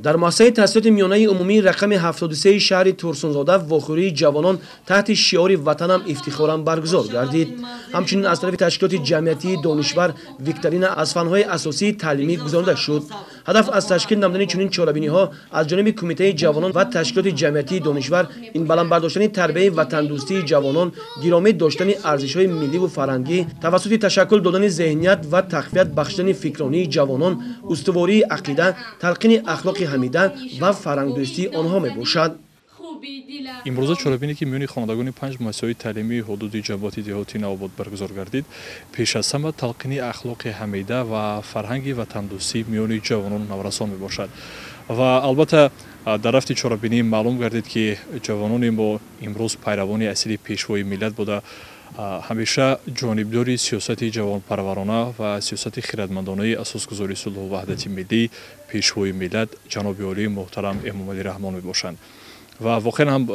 در مؤسسه تحصیلات میانه عمومی رقم 73 شهر ترسونزاده واخوری جوانان تحت شعار وطنم افتخارم برگزار گردید. همچنین از طرف تشکیلات جمعیتی دانشور ویکتورین از فنهای اساسی تعلیمی گزارده شد. هدف از تشکیل نمودن چنین چاله‌بینی ها از جانب کمیته جوانان و تشکیلات جمعیتی دانشور این بلند برداشتن تربیت وطن دوستی جوانان، گرامی داشتن ارزش‌های ملی و فرهنگی توسط تشکل دادن ذهنیت و تقویت بخشیدن فکرانی جوانان، استواری عقیده، تلقین اخلاق حمیده و فرهنگ دوستی آنها میباشد. امروز چاله‌بینی که میان خوانندگان 5 مؤسسه تعلیمی حدود جنبات دهاتی نوآباد برگزار گردید، پیش از همه تلقین اخلاق حمیده و فرهنگ وطن دوستی میان جوانان نورسان میباشد. و البته در رفت چاله‌بینی معلوم گردید که جوانان ما امروز پیروان اصلی پیشوای ملت بوده، همیشه جانبداری سیاست جوانپرورانه و سیاست خردمندانه اساسگذاری صلح و وحدت ملی پیشوای ملت جناب عالی محترم امام علی رحمان میباشند. و واقعا هم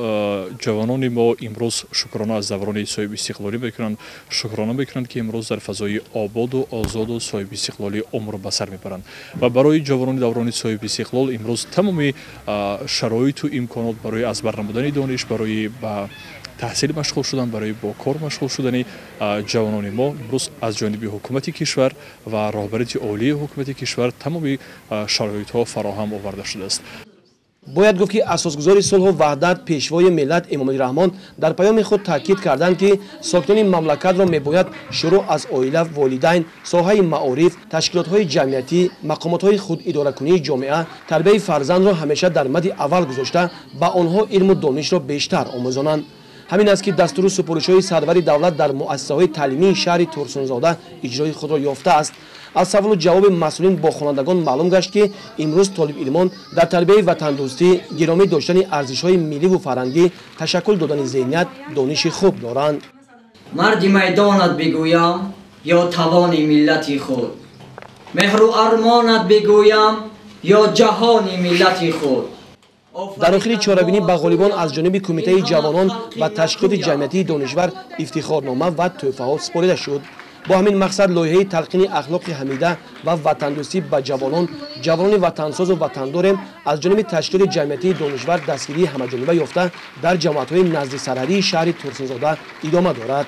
جوانان ما امروز شکرانه از دوران صاحب استقلالی میکنند، شکرانه میکنند که امروز در فضای آباد و آزاد و صاحب استقلالی عمر به سر میبرند و برای جوانان دوران صاحب استقلال امروز تمامی شرایط و امکانات برای از بر نمودن دانش، برای تحصیل مشغول شدن، برای با کار مشغول شدن جوانان ما امروز از جانب حکومت کشور و رهبریت عالی حکومت کشور تمامی شرایط ها فراهم آورده شده است. باید گفت که اساسگذار صلح و وحدت پیشوای ملت امام علی رحمان در پیام خود تاکید کردند که ساکنان مملکت را میباید شروع از عائله، والدین، ساحه معارف، تشکیلات‌های جمعیتی، مقامات‌های خود اداره کنی جامعه، تربیت فرزند را همیشه در مد اول گذاشته با آنها علم و دانش را بیشتر آموزانند. همین است که دستور سپارش‌های سرور دولت در مؤسسه‌های تعلیمی شهر ترسونزاده اجرای خود را یافته است. از سوال و جواب مسئولین با خوانندگان معلوم گشت که امروز طالب علمان در تربیت وطن دوستی، گرامی داشتن ارزش‌های ملی و فرهنگی، تشکل دادن ذهنیت، دانش خوب دارند. مرد میدانت بگویم یا توان ملت خود، مهر و ارمانت بگویم یا جهان ملت خود. در آخر چاره‌بینی به غالیبان از جانب کمیته جوانان و تشکیلات جمعیتی دانشور افتخارنامه و تحفه‌ها سپرده شد. با همین مقصد لایحه تلقین اخلاق حمیده و وطن دوستی به جوانان وطنساز و وطندار از جانب تشکیلات جمعیتی دانشور دستگیری همه‌جانبه یافته در جماعت‌های نزد سرحدی شهر ترسونزاده ادامه دارد.